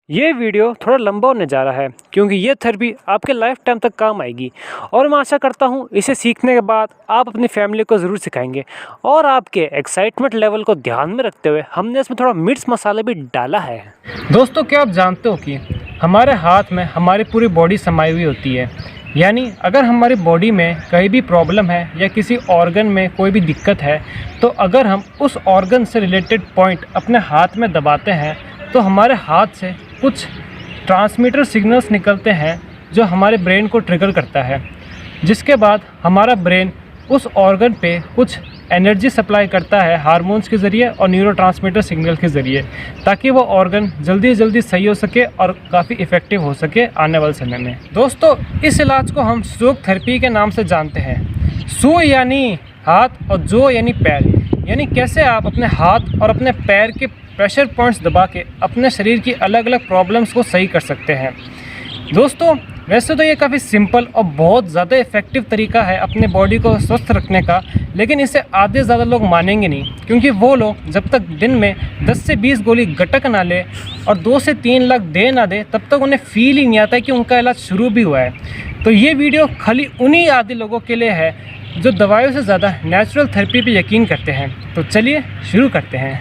ये वीडियो थोड़ा लंबा होने जा रहा है क्योंकि ये थेरेपी आपके लाइफ टाइम तक काम आएगी और मैं आशा करता हूँ इसे सीखने के बाद आप अपनी फैमिली को ज़रूर सिखाएंगे। और आपके एक्साइटमेंट लेवल को ध्यान में रखते हुए हमने इसमें थोड़ा मिर्च मसाला भी डाला है। दोस्तों, क्या आप जानते हो कि हमारे हाथ में हमारी पूरी बॉडी समाई हुई होती है। यानी अगर हमारी बॉडी में कहीं भी प्रॉब्लम है या किसी ऑर्गन में कोई भी दिक्कत है, तो अगर हम उस ऑर्गन से रिलेटेड पॉइंट अपने हाथ में दबाते हैं तो हमारे हाथ से कुछ ट्रांसमीटर सिग्नल्स निकलते हैं जो हमारे ब्रेन को ट्रिगर करता है, जिसके बाद हमारा ब्रेन उस ऑर्गन पे कुछ एनर्जी सप्लाई करता है हार्मोन्स के ज़रिए और न्यूरोट्रांसमीटर सिग्नल के ज़रिए, ताकि वो ऑर्गन जल्दी से जल्दी सही हो सके और काफ़ी इफ़ेक्टिव हो सके आने वाले समय में। दोस्तों, इस इलाज को हम सुजोग थेरेपी के नाम से जानते हैं। सु यानी हाथ और जो यानी पैर, यानी कैसे आप अपने हाथ और अपने पैर के प्रेशर पॉइंट्स दबा के अपने शरीर की अलग अलग प्रॉब्लम्स को सही कर सकते हैं। दोस्तों, वैसे तो ये काफ़ी सिंपल और बहुत ज़्यादा इफ़ेक्टिव तरीका है अपने बॉडी को स्वस्थ रखने का, लेकिन इसे आधे ज़्यादा लोग मानेंगे नहीं, क्योंकि वो लोग जब तक दिन में 10 से 20 गोली गटक ना ले और 2 से 3 लाख दे ना दे, तब तक उन्हें फील ही नहीं आता है कि उनका इलाज शुरू भी हुआ है। तो ये वीडियो खाली उन्हीं आधे लोगों के लिए है जो दवाइयों से ज़्यादा नेचुरल थेरेपी पे यकीन करते हैं। तो चलिए शुरू करते हैं।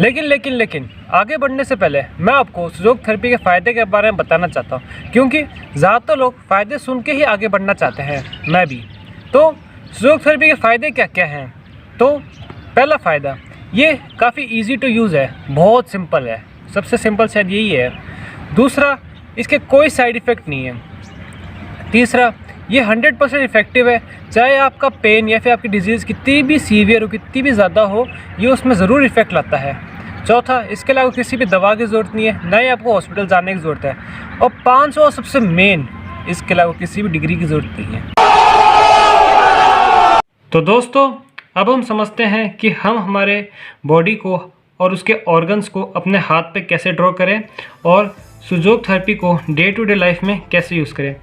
लेकिन आगे बढ़ने से पहले मैं आपको सुजोग थेरेपी के फ़ायदे के बारे में बताना चाहता हूँ, क्योंकि ज़्यादातर लोग फ़ायदे सुन के ही आगे बढ़ना चाहते हैं, मैं भी। तो सुजोग थेरेपी के फ़ायदे क्या क्या हैं? तो पहला फ़ायदा, ये काफ़ी इजी टू यूज़ है, बहुत सिंपल है, सबसे सिंपल शायद यही है। दूसरा, इसके कोई साइड इफ़ेक्ट नहीं है। तीसरा, ये 100% इफ़ेक्टिव है, चाहे आपका पेन या फिर आपकी डिजीज़ कितनी भी सीवियर हो, कितनी भी ज़्यादा हो, ये उसमें ज़रूर इफ़ेक्ट लाता है। चौथा, इसके अलावा किसी भी दवा की ज़रूरत नहीं है, ना ही आपको हॉस्पिटल जाने की ज़रूरत है। और पाँचवा सबसे मेन, इसके अलावा किसी भी डिग्री की ज़रूरत नहीं है। तो दोस्तों, अब हम समझते हैं कि हम हमारे बॉडी को और उसके ऑर्गन्स को अपने हाथ पे कैसे ड्रॉ करें और सुजोग थेरेपी को डे टू डे लाइफ में कैसे यूज़ करें।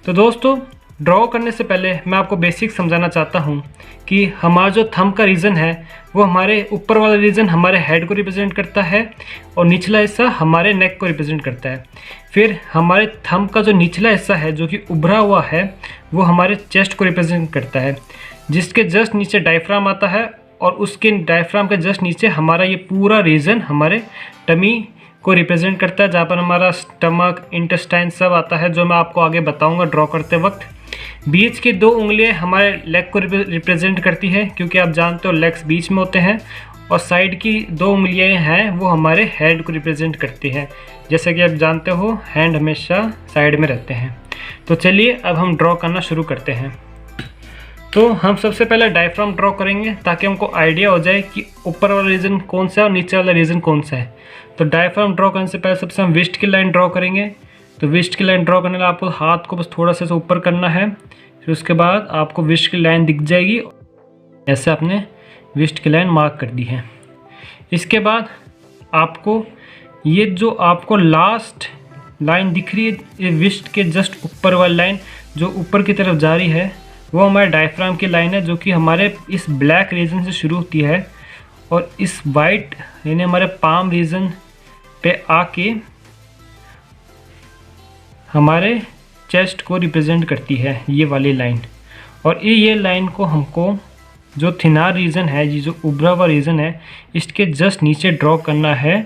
तो दोस्तों, ड्रॉ करने से पहले मैं आपको बेसिक समझाना चाहता हूँ कि हमारा जो थंब का रीजन है वो हमारे ऊपर वाला रीजन हमारे हेड को रिप्रेजेंट करता है और निचला हिस्सा हमारे नेक को रिप्रेजेंट करता है। फिर हमारे थंब का जो निचला हिस्सा है जो कि उभरा हुआ है वो हमारे चेस्ट को रिप्रेजेंट करता है, जिसके जस्ट नीचे डायफ्राम आता है और उसके डायफ्राम के जस्ट नीचे हमारा ये पूरा रीजन हमारे टमी को रिप्रेजेंट करता है, जहाँ पर हमारा स्टमक, इंटेस्टाइन सब आता है, जो मैं आपको आगे बताऊंगा ड्रॉ करते वक्त। बीच की 2 उंगलियां हमारे लेग को रिप्रेजेंट करती है, क्योंकि आप जानते हो लेग्स बीच में होते हैं, और साइड की 2 उंगलियां हैं वो हमारे हेड को रिप्रेजेंट करती हैं। जैसे कि आप जानते हो हैंड हमेशा साइड में रहते हैं। तो चलिए अब हम ड्रॉ करना शुरू करते हैं। तो हम सबसे पहले डायफ्राम ड्रॉ करेंगे ताकि हमको आइडिया हो जाए कि ऊपर वाला रीजन कौन सा है और नीचे वाला रीजन कौन सा है। तो डायफ्राम ड्रॉ करने से पहले सबसे हम विस्ट की लाइन ड्रॉ करेंगे। तो विस्ट की लाइन ड्रॉ करने के लिए आपको हाथ को बस थोड़ा सा ऊपर करना है, फिर उसके बाद आपको विस्ट की लाइन दिख जाएगी। ऐसे आपने विस्ट की लाइन मार्क कर दी है। इसके बाद आपको ये जो आपको लास्ट लाइन दिख रही है, ये विस्ट के जस्ट ऊपर वाली लाइन जो ऊपर की तरफ जा रही है वो हमारे डायफ्राम की लाइन है, जो कि हमारे इस ब्लैक रीजन से शुरू होती है और इस वाइट यानी हमारे पाम रीजन पे आके हमारे चेस्ट को रिप्रेजेंट करती है ये वाली लाइन। और ये लाइन को हमको जो थिनार रीजन है, ये जो उभरा हुआ रीजन है, इसके जस्ट नीचे ड्रॉ करना है,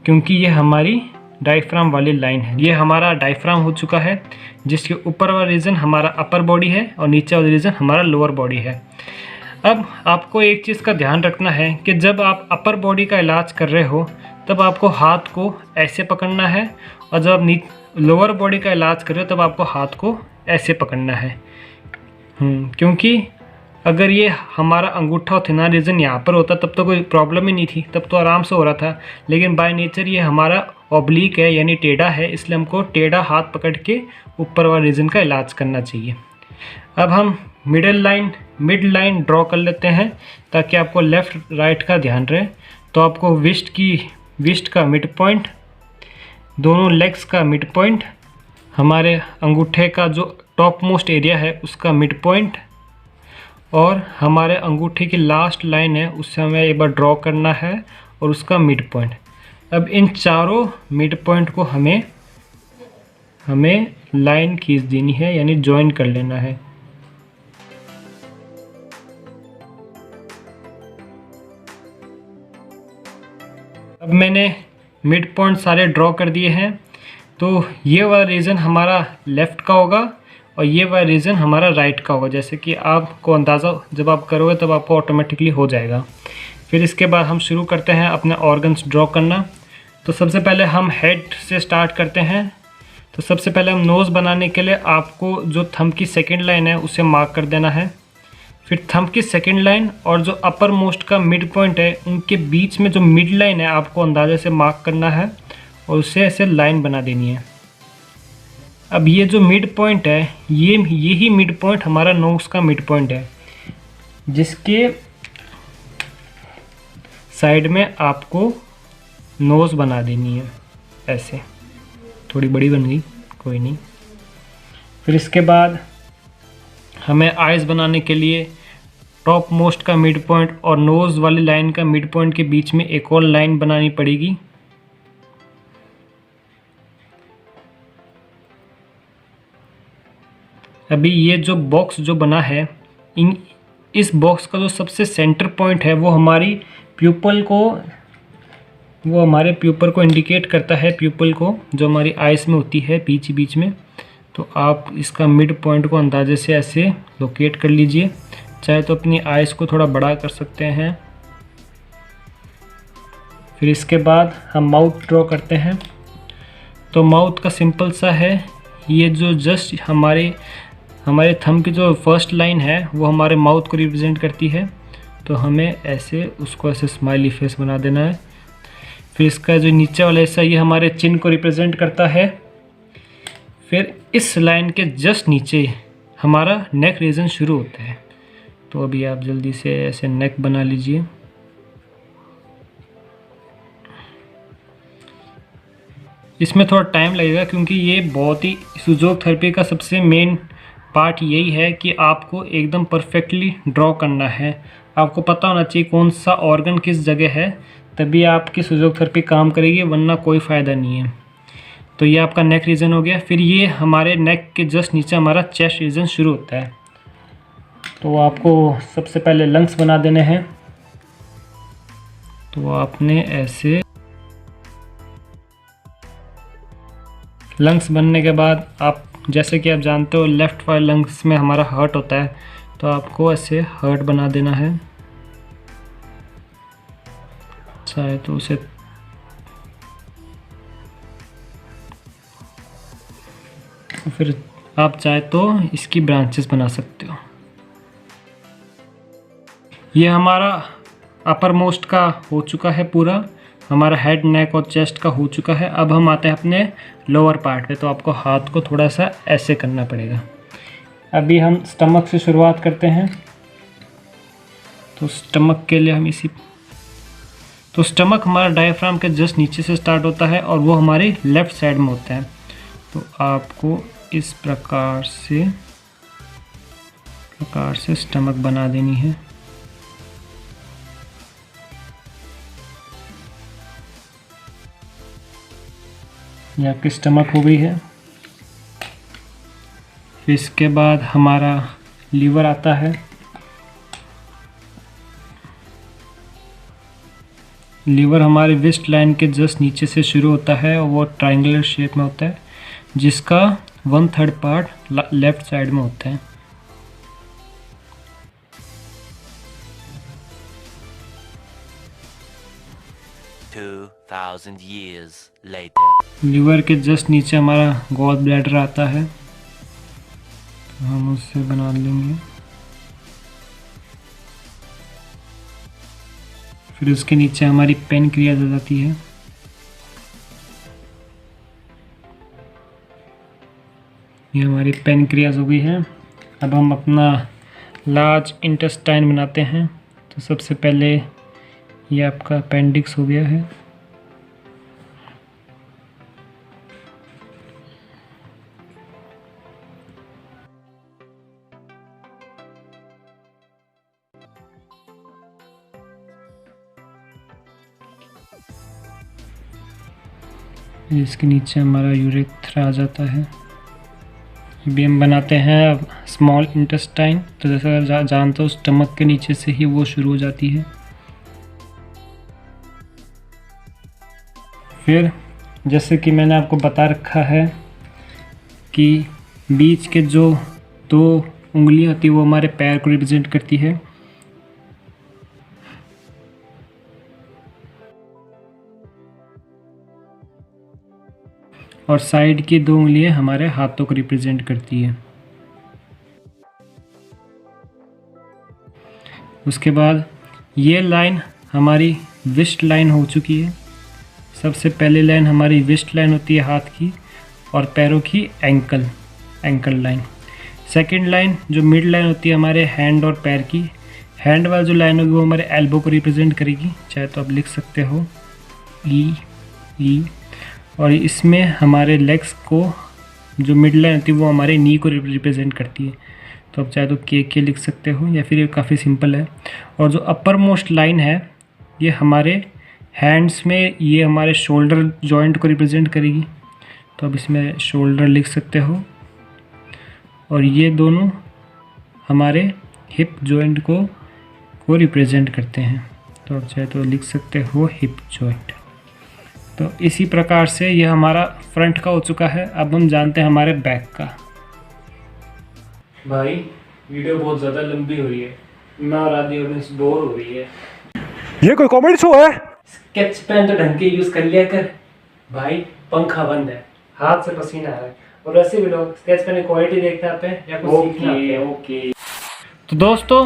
क्योंकि ये हमारी डायफ्राम वाली लाइन है। ये हमारा डायफ्राम हो चुका है, जिसके ऊपर वाला रीजन हमारा अपर बॉडी है और नीचे वाला रीजन हमारा लोअर बॉडी है। अब आपको एक चीज़ का ध्यान रखना है कि जब आप अपर बॉडी का इलाज कर रहे हो तब आपको हाथ को ऐसे पकड़ना है, और जब आप लोअर बॉडी का इलाज कर रहे हो तब आपको हाथ को ऐसे पकड़ना है। क्योंकि अगर ये हमारा अंगूठा और थिनार रीजन यहाँ पर होता तब तो कोई प्रॉब्लम ही नहीं थी, तब तो आराम से हो रहा था। लेकिन बाय नेचर ये हमारा ऑब्लिक है यानी टेढ़ा है, इसलिए हमको टेढ़ा हाथ पकड़ के ऊपर वाले रीजन का इलाज करना चाहिए। अब हम मिड लाइन ड्रॉ कर लेते हैं ताकि आपको लेफ़्ट राइट का ध्यान रहे। तो आपको विस्ट का मिड पॉइंट, दोनों लेग्स का मिड पॉइंट, हमारे अंगूठे का जो टॉप मोस्ट एरिया है उसका मिड पॉइंट और हमारे अंगूठे की लास्ट लाइन है उससे हमें एक बार ड्रॉ करना है और उसका मिड पॉइंट। अब इन चारों मिड पॉइंट को हमें लाइन खींच देनी है, यानी ज्वाइन कर लेना है। अब मैंने मिड पॉइंट सारे ड्रॉ कर दिए हैं, तो ये वाला रीजन हमारा लेफ़्ट का होगा और ये वाला रीजन हमारा राइट का होगा। जैसे कि आपको अंदाज़ा जब आप करोगे तब आपको ऑटोमेटिकली हो जाएगा। फिर इसके बाद हम शुरू करते हैं अपने ऑर्गन्स ड्रॉ करना। तो सबसे पहले हम हेड से स्टार्ट करते हैं। तो सबसे पहले हम नोज़ बनाने के लिए आपको जो थंब की सेकेंड लाइन है उसे मार्क कर देना है। फिर थंब की सेकेंड लाइन और जो अपर मोस्ट का मिड पॉइंट है उनके बीच में जो मिड लाइन है आपको अंदाजे से मार्क करना है और उसे ऐसे लाइन बना देनी है। अब ये जो मिड पॉइंट है यही मिड पॉइंट हमारा नोज़ का मिड पॉइंट है, जिसके साइड में आपको नोज़ बना देनी है ऐसे। थोड़ी बड़ी बन गई, कोई नहीं। फिर इसके बाद हमें आइज़ बनाने के लिए टॉप मोस्ट का मिड पॉइंट और नोज़ वाली लाइन का मिड पॉइंट के बीच में एक और लाइन बनानी पड़ेगी। अभी ये जो बॉक्स जो बना है इस बॉक्स का जो सबसे सेंटर पॉइंट है वो हमारे प्यूपल को इंडिकेट करता है, प्यूपल को जो हमारी आइज़ में होती है बीच बीच में। तो आप इसका मिड पॉइंट को अंदाजे से ऐसे लोकेट कर लीजिए। चाहे तो अपनी आइज़ को थोड़ा बड़ा कर सकते हैं। फिर इसके बाद हम माउथ ड्रॉ करते हैं। तो माउथ का सिंपल सा है, ये जो जस्ट हमारे थंब की जो फर्स्ट लाइन है वो हमारे माउथ को रिप्रेजेंट करती है। तो हमें ऐसे उसको ऐसे स्माइली फेस बना देना है। फिर इसका जो नीचे वाला हिस्सा ये हमारे चिन को रिप्रेजेंट करता है। फिर इस लाइन के जस्ट नीचे हमारा नेक रीजन शुरू होता है। तो अभी आप जल्दी से ऐसे नेक बना लीजिए। इसमें थोड़ा टाइम लगेगा क्योंकि ये बहुत ही सुजोग थेरेपी का सबसे मेन पार्ट यही है कि आपको एकदम परफेक्टली ड्रॉ करना है। आपको पता होना चाहिए कौन सा ऑर्गन किस जगह है, तभी आपकी सुजोग थेरेपी काम करेगी, वरना कोई फ़ायदा नहीं है। तो ये आपका नेक रीजन हो गया। फिर ये हमारे नेक के जस्ट नीचे हमारा चेस्ट रीजन शुरू होता है। तो आपको सबसे पहले लंग्स बना देने हैं। तो आपने ऐसे लंग्स बनने के बाद आप जैसे कि आप जानते हो लेफ़्ट वाले लंग्स में हमारा हार्ट होता है, तो आपको ऐसे हार्ट बना देना है। चाहे तो उसे फिर आप चाहे तो इसकी ब्रांचेस बना सकते हो। ये हमारा अपर मोस्ट का हो चुका है पूरा, हमारा हेड नेक और चेस्ट का हो चुका है। अब हम आते हैं अपने लोअर पार्ट पे। तो आपको हाथ को थोड़ा सा ऐसे करना पड़ेगा। अभी हम स्टमक से शुरुआत करते हैं। तो स्टमक के लिए हम तो स्टमक हमारा डायफ्राम के जस्ट नीचे से स्टार्ट होता है और वो हमारी लेफ़्ट साइड में होता है। तो आपको इस प्रकार से स्टमक बना देनी है। ये आपकी स्टमक हो गई है। फिर इसके बाद हमारा लीवर आता है। लीवर हमारे वेस्ट लाइन के जस्ट नीचे से शुरू होता है और वो ट्रायंगुलर शेप में होता है, जिसका 1/3 पार्ट लेफ्ट साइड में होता है। years later. लीवर के जस्ट नीचे हमारा गॉल ब्लैडर आता है, तो हम उससे बना लेंगे। फिर उसके नीचे हमारी पेनक्रियाज आ जाती है। ये हमारी पेनक्रियाज हो गई है। अब हम अपना लार्ज इंटेस्टाइन बनाते हैं। तो सबसे पहले ये आपका अपेंडिक्स हो गया है। इसके नीचे हमारा यूरेथ्रा आ जाता है। अभी हम बनाते हैं अब स्मॉल इंटेस्टाइन। तो जैसा जानते हो स्टमक के नीचे से ही वो शुरू हो जाती है। फिर जैसे कि मैंने आपको बता रखा है कि बीच के जो 2 उंगलियां होती है वो हमारे पैर को रिप्रेजेंट करती है, और साइड की 2 उंगलियां हमारे हाथों को रिप्रेजेंट करती है। उसके बाद ये लाइन हमारी विस्ट लाइन हो चुकी है। सबसे पहली लाइन हमारी विस्ट लाइन होती है हाथ की और पैरों की एंकल लाइन। सेकंड लाइन जो मिड लाइन होती है हमारे हैंड और पैर की, हैंड वाली जो लाइन होगी वो हमारे एल्बो को रिप्रेजेंट करेगी, चाहे तो आप लिख सकते हो ई। और इसमें हमारे लेग्स को जो मिड लाइन होती है वो हमारे नी को रिप्रेजेंट करती है, तो आप चाहे तो के लिख सकते हो, या फिर ये काफ़ी सिंपल है। और जो अपर मोस्ट लाइन है ये हमारे हैंड्स में, ये हमारे शोल्डर जॉइंट को रिप्रेजेंट करेगी, तो अब इसमें शोल्डर लिख सकते हो। और ये दोनों हमारे हिप जॉइंट को रिप्रेजेंट करते हैं, तो आप चाहे तो लिख सकते हो हिप जॉइंट। तो इसी प्रकार से ये हमारा फ्रंट का हो चुका है। अब हम जानते हैं हमारे बैक का। भाई वीडियो बहुत ज़्यादा लंबी हो रही है, मैं और आधी ऑडियंस बोर हो रही है। ये कोई कॉमेडी शो है? स्केच पेन तो ढंग के यूज़ कर लिया कर भाई, पंखा बंद है, हाथ से पसीना आ रहा है। और वैसे भी लोग स्केच पेन की क्वालिटी देखते आते हैं या कुछ सीखना आते हैं। ओके। तो दोस्तों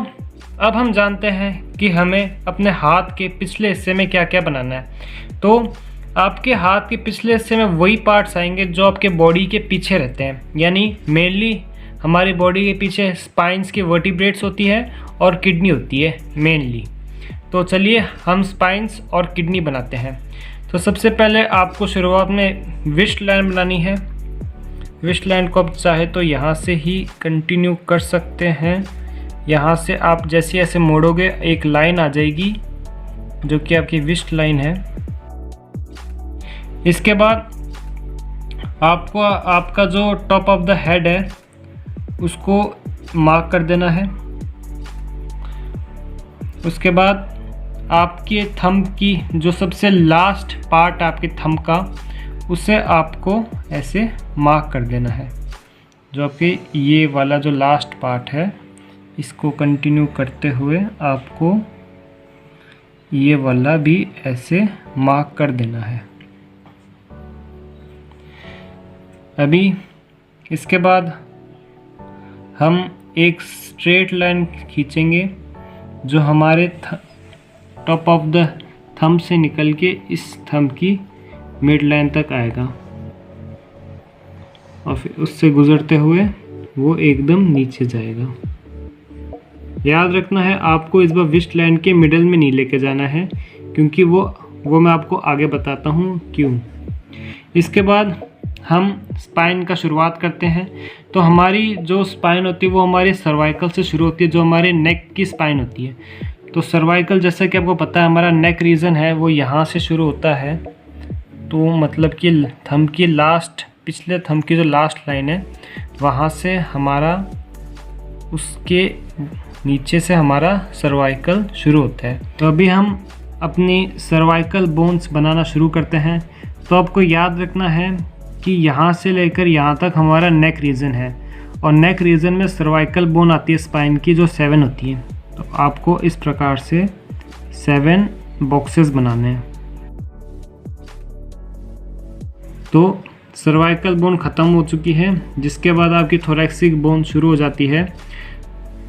अब हम जानते हैं कि हमें अपने हाथ के पिछले हिस्से में क्या क्या बनाना है। तो आपके हाथ के पिछले हिस्से में वही पार्ट्स आएंगे जो आपके बॉडी के पीछे रहते हैं, यानी मेनली हमारी बॉडी के पीछे स्पाइन्स की वर्टिब्रेट्स होती है और किडनी होती है मेनली। तो चलिए हम स्पाइन्स और किडनी बनाते हैं। तो सबसे पहले आपको शुरुआत में विस्ट लाइन बनानी है। विस्ट लाइन को आप चाहे तो यहाँ से ही कंटिन्यू कर सकते हैं। यहाँ से आप जैसे ऐसे मोड़ोगे एक लाइन आ जाएगी जो कि आपकी विस्ट लाइन है। इसके बाद आपको आपका जो टॉप ऑफ द हेड है उसको मार्क कर देना है। उसके बाद आपके थंब की जो सबसे लास्ट पार्ट आपके थंब का, उसे आपको ऐसे मार्क कर देना है। जो आपके ये वाला जो लास्ट पार्ट है इसको कंटिन्यू करते हुए आपको ये वाला भी ऐसे मार्क कर देना है। अभी इसके बाद हम एक स्ट्रेट लाइन खींचेंगे जो हमारे टॉप ऑफ द थंब से निकल के इस थंब की मिड लाइन तक आएगा और फिर उससे गुजरते हुए वो एकदम नीचे जाएगा। याद रखना है आपको इस बार विस्ट लाइन के मिडल में नहीं लेके जाना है, क्योंकि वो मैं आपको आगे बताता हूँ क्यों। इसके बाद हम स्पाइन का शुरुआत करते हैं। तो हमारी जो स्पाइन होती है वो हमारे सर्वाइकल से शुरू होती है, जो हमारे नेक की स्पाइन होती है। तो सर्वाइकल जैसा कि आपको पता है हमारा नेक रीजन है वो यहाँ से शुरू होता है। तो मतलब कि थंब की लास्ट, पिछले थंब की जो लास्ट लाइन है वहाँ से हमारा, उसके नीचे से हमारा सर्वाइकल शुरू होता है। तो अभी हम अपनी सर्वाइकल बोन्स बनाना शुरू करते हैं। तो आपको याद रखना है कि यहाँ से लेकर यहाँ तक हमारा नेक रीजन है, और नेक रीजन में सर्वाइकल बोन आती है स्पाइन की जो 7 होती है। तो आपको इस प्रकार से 7 बॉक्सेस बनाने हैं। तो सर्वाइकल बोन ख़त्म हो चुकी है, जिसके बाद आपकी थोरैक्सिक बोन शुरू हो जाती है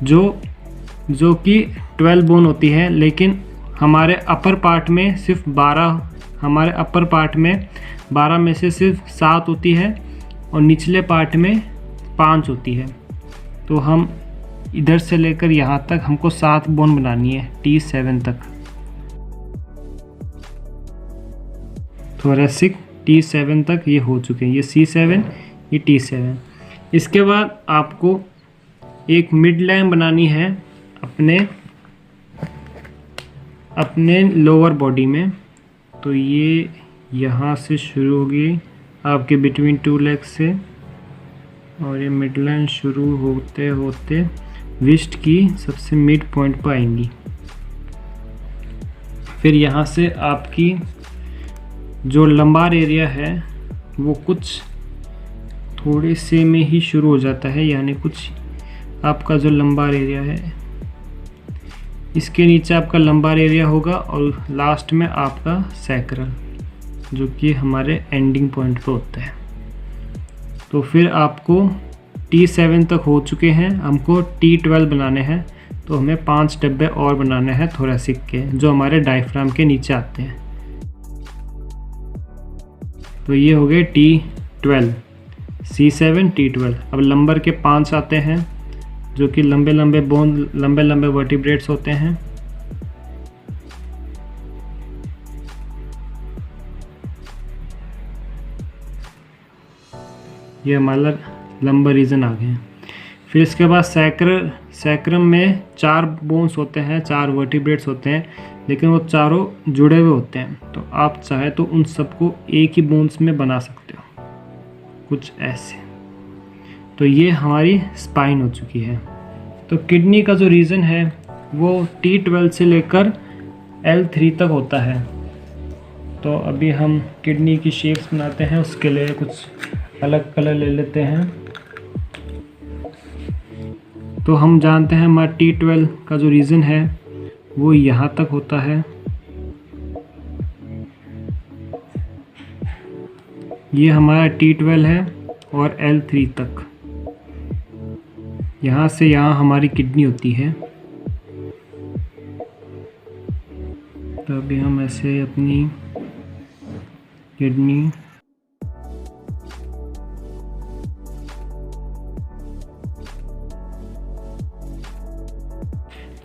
जो कि 12 बोन होती है, लेकिन हमारे अपर पार्ट में सिर्फ 12, हमारे अपर पार्ट में 12 में से सिर्फ 7 होती है और निचले पार्ट में 5 होती है। तो हम इधर से लेकर यहाँ तक हमको 7 बोन बनानी है T7 तक। थोरैसिक T7 तक ये हो चुके हैं, ये C7, ये T7। इसके बाद आपको एक मिड लाइन बनानी है अपने लोअर बॉडी में। तो ये यहाँ से शुरू होगी आपके बिटवीन टू लेग्स से, और ये मिड लाइन शुरू होते होते विस्ट की सबसे मिड पॉइंट पर आएंगी। फिर यहाँ से आपकी जो लंबार एरिया है वो कुछ थोड़े से में ही शुरू हो जाता है, यानी कुछ आपका जो लंबार एरिया है इसके नीचे आपका लंबार एरिया होगा, और लास्ट में आपका सैक्रल जो कि हमारे एंडिंग पॉइंट पे होता है। तो फिर आपको T7 तक हो चुके हैं, हमको T12 बनाने हैं, तो हमें 5 डब्बे और बनाने हैं थोरेसिक के, जो हमारे डायफ्राम के नीचे आते हैं। तो ये हो गए T12, C7 T12। अब लंबर के 5 आते हैं जो कि लंबे लंबे बोन, लंबे लंबे वर्टिब्रेट्स होते हैं। ये हमारा लंबर रीजन आ गए हैं। फिर इसके बाद सैक्रम में 4 बोन्स होते हैं, 4 वर्टिब्रेट्स होते हैं, लेकिन वो चारों जुड़े हुए होते हैं। तो आप चाहे तो उन सबको एक ही बोन्स में बना सकते हो, कुछ ऐसे। तो ये हमारी स्पाइन हो चुकी है। तो किडनी का जो रीजन है वो T12 से लेकर L3 तक होता है। तो अभी हम किडनी की शेप्स बनाते हैं, उसके लिए कुछ अलग कलर ले लेते हैं। तो हम जानते हैं हमारा T12 का जो रीजन है वो यहाँ तक होता है। ये हमारा T12 है, और L3 तक, यहाँ से यहाँ हमारी किडनी होती है। तो अभी हम ऐसे अपनी किडनी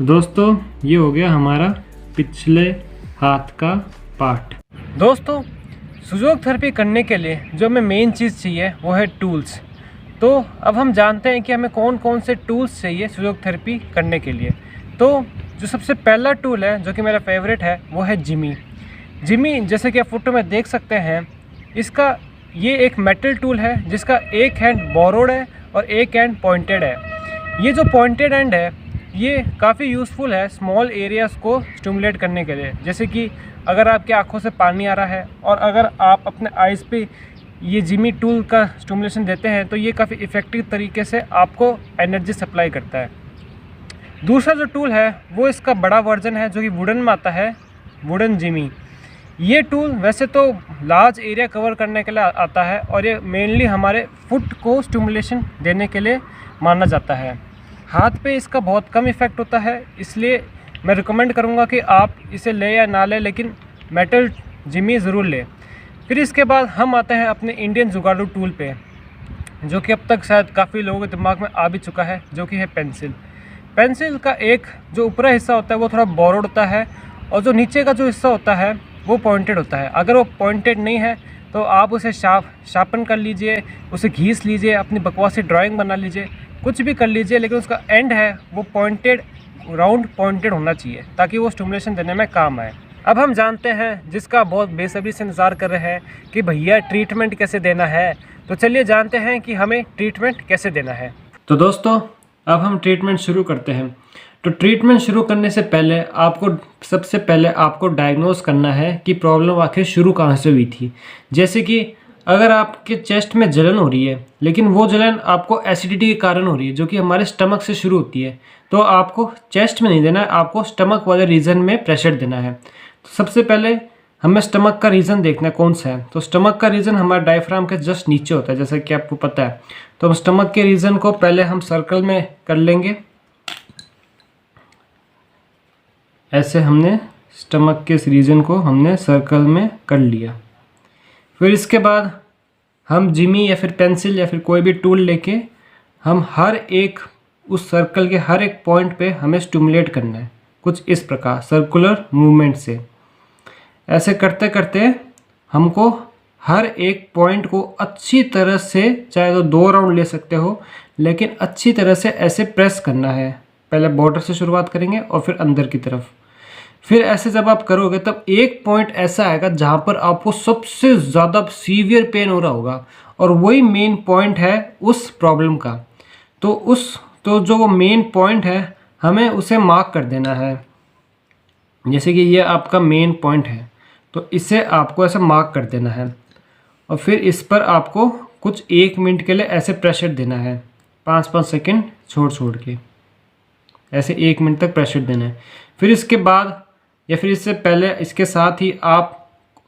दोस्तों ये हो गया हमारा पिछले हाथ का पार्ट। दोस्तों सुजोग थेरेपी करने के लिए जो हमें मेन चीज़ चाहिए वो है टूल्स। तो अब हम जानते हैं कि हमें कौन कौन से टूल्स चाहिए सुजोग थेरेपी करने के लिए। तो जो सबसे पहला टूल है जो कि मेरा फेवरेट है वो है जिमी। जैसे कि आप फोटो में देख सकते हैं, इसका ये एक मेटल टूल है जिसका एक हैंड बोरोड है और एक हैंड पॉइंटेड है। ये जो पॉइंटेड हैंड है ये काफ़ी यूज़फुल है स्मॉल एरियाज़ को स्टिमुलेट करने के लिए। जैसे कि अगर आपकी आंखों से पानी आ रहा है और अगर आप अपने आइज़ पे ये जिमी टूल का स्टिमुलेशन देते हैं तो ये काफ़ी इफ़ेक्टिव तरीके से आपको एनर्जी सप्लाई करता है। दूसरा जो टूल है वो इसका बड़ा वर्जन है जो कि वुडन में आता है, वुडन जिमी। ये टूल वैसे तो लार्ज एरिया कवर करने के लिए आता है और ये मेनली हमारे फुट को स्टिमुलेशन देने के लिए माना जाता है। हाथ पे इसका बहुत कम इफ़ेक्ट होता है, इसलिए मैं रिकमेंड करूँगा कि आप इसे ले या ना लें, लेकिन मेटल जिमी ज़रूर लें। फिर इसके बाद हम आते हैं अपने इंडियन जुगाड़ू टूल पे, जो कि अब तक शायद काफ़ी लोगों के दिमाग में आ भी चुका है, जो कि है पेंसिल। पेंसिल का एक जो ऊपरा हिस्सा होता है वो थोड़ा बोरोड होता है, और जो नीचे का जो हिस्सा होता है वो पॉइंटेड होता है। अगर वो पॉइंटेड नहीं है तो आप उसे शार्पन कर लीजिए, उसे घीस लीजिए, अपनी बकवासी ड्राइंग बना लीजिए, कुछ भी कर लीजिए, लेकिन उसका एंड है वो पॉइंटेड, राउंड पॉइंटेड होना चाहिए ताकि वो स्टिमुलेशन देने में काम आए। अब हम जानते हैं, जिसका बहुत बेसब्री से इंतज़ार कर रहे हैं कि भैया ट्रीटमेंट कैसे देना है, तो चलिए जानते हैं कि हमें ट्रीटमेंट कैसे देना है। तो दोस्तों अब हम ट्रीटमेंट शुरू करते हैं। तो ट्रीटमेंट शुरू करने से पहले सबसे पहले आपको डायग्नोस करना है कि प्रॉब्लम आखिर शुरू कहाँ से हुई थी। जैसे कि अगर आपके चेस्ट में जलन हो रही है, लेकिन वो जलन आपको एसिडिटी के कारण हो रही है जो कि हमारे स्टमक से शुरू होती है, तो आपको चेस्ट में नहीं देना है, आपको स्टमक वाले रीजन में प्रेशर देना है। तो सबसे पहले हमें स्टमक का रीजन देखना है कौन सा है। तो स्टमक का रीजन हमारे डायफ्राम के जस्ट नीचे होता है, जैसा कि आपको पता है। तो हम स्टमक के रीजन को पहले हम सर्कल में कर लेंगे। ऐसे हमने स्टमक के इस रीजन को हमने सर्कल में कर लिया। फिर इसके बाद हम जिमी या फिर पेंसिल या फिर कोई भी टूल लेके हम हर एक उस सर्कल के हर एक पॉइंट पे हमें स्टिमुलेट करना है, कुछ इस प्रकार सर्कुलर मूवमेंट से। ऐसे करते करते हमको हर एक पॉइंट को अच्छी तरह से, चाहे तो 2 राउंड ले सकते हो, लेकिन अच्छी तरह से ऐसे प्रेस करना है। पहले बॉर्डर से शुरुआत करेंगे और फिर अंदर की तरफ। फिर ऐसे जब आप करोगे तब एक पॉइंट ऐसा आएगा जहाँ पर आपको सबसे ज़्यादा सीवियर पेन हो रहा होगा, और वही मेन पॉइंट है उस प्रॉब्लम का। तो जो वो मेन पॉइंट है हमें उसे मार्क कर देना है। जैसे कि ये आपका मेन पॉइंट है, तो इसे आपको ऐसे मार्क कर देना है, और फिर इस पर आपको कुछ 1 मिनट के लिए ऐसे प्रेशर देना है, 5-5 सेकंड छोड़ के ऐसे 1 मिनट तक प्रेशर देना है। फिर इसके बाद या फिर इससे पहले इसके साथ ही आप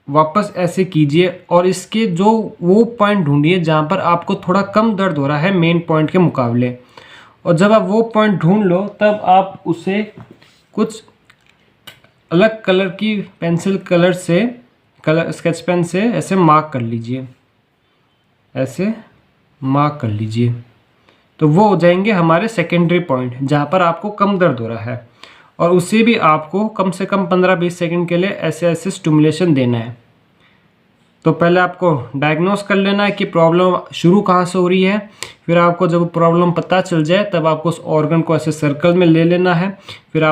वापस ऐसे कीजिए और इसके जो वो पॉइंट ढूंढिए जहाँ पर आपको थोड़ा कम दर्द हो रहा है मेन पॉइंट के मुकाबले। और जब आप वो पॉइंट ढूंढ लो तब आप उसे कुछ अलग कलर की पेंसिल कलर स्केच पेन से ऐसे मार्क कर लीजिए, ऐसे मार्क कर लीजिए। तो वो हो जाएंगे हमारे सेकेंडरी पॉइंट जहाँ पर आपको कम दर्द हो रहा है, और उसे भी आपको कम से कम 15-20 सेकंड के लिए ऐसे ऐसे स्टिमुलेशन देना है। तो पहले आपको डायग्नोस कर लेना है कि प्रॉब्लम शुरू कहाँ से हो रही है। फिर आपको जब प्रॉब्लम पता चल जाए तब आपको उस ऑर्गन को ऐसे सर्कल में ले लेना है। फिर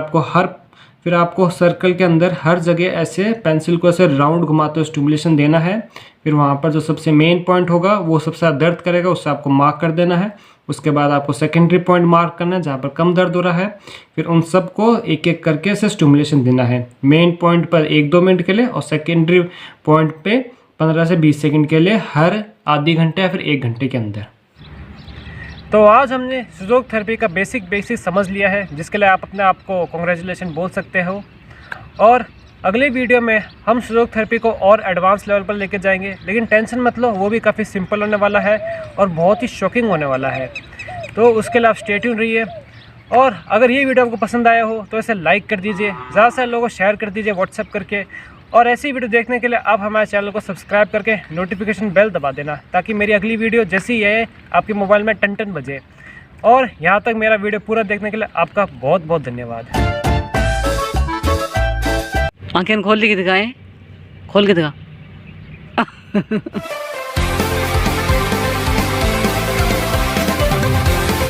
आपको सर्कल के अंदर हर जगह ऐसे पेंसिल को ऐसे राउंड घुमाते हुए स्टिमुलेशन देना है। फिर वहाँ पर जो सबसे मेन पॉइंट होगा वो सबसे ज़्यादा दर्द करेगा, उससे आपको मार्क कर देना है। उसके बाद आपको सेकेंडरी पॉइंट मार्क करना है जहाँ पर कम दर्द हो रहा है। फिर उन सबको एक एक करके ऐसे स्टिमुलेशन देना है, मेन पॉइंट पर 1-2 मिनट के लिए और सेकेंडरी पॉइंट पे 15 से 20 सेकंड के लिए हर आधे घंटे या फिर 1 घंटे के अंदर। तो आज हमने सुजोग थेरेपी का बेसिक समझ लिया है, जिसके लिए आप अपने आप को कॉन्ग्रेचुलेशन बोल सकते हो। और अगले वीडियो में हम सुजोग थेरेपी को और एडवांस लेवल पर लेके जाएंगे, लेकिन टेंशन मत लो, वो भी काफ़ी सिंपल होने वाला है और बहुत ही शॉकिंग होने वाला है। तो उसके लिए आप स्टे ट्यून रहिए। और अगर ये वीडियो आपको पसंद आया हो तो इसे लाइक कर दीजिए, ज़्यादा से लोगों को शेयर कर दीजिए व्हाट्सएप करके। और ऐसी वीडियो देखने के लिए आप हमारे चैनल को सब्सक्राइब करके नोटिफिकेशन बेल दबा देना, ताकि मेरी अगली वीडियो जैसी ही है आपके मोबाइल में टन बजे। और यहाँ तक मेरा वीडियो पूरा देखने के लिए आपका बहुत बहुत धन्यवाद। आंखें खोल के दिखाएं, खोल के दिखा।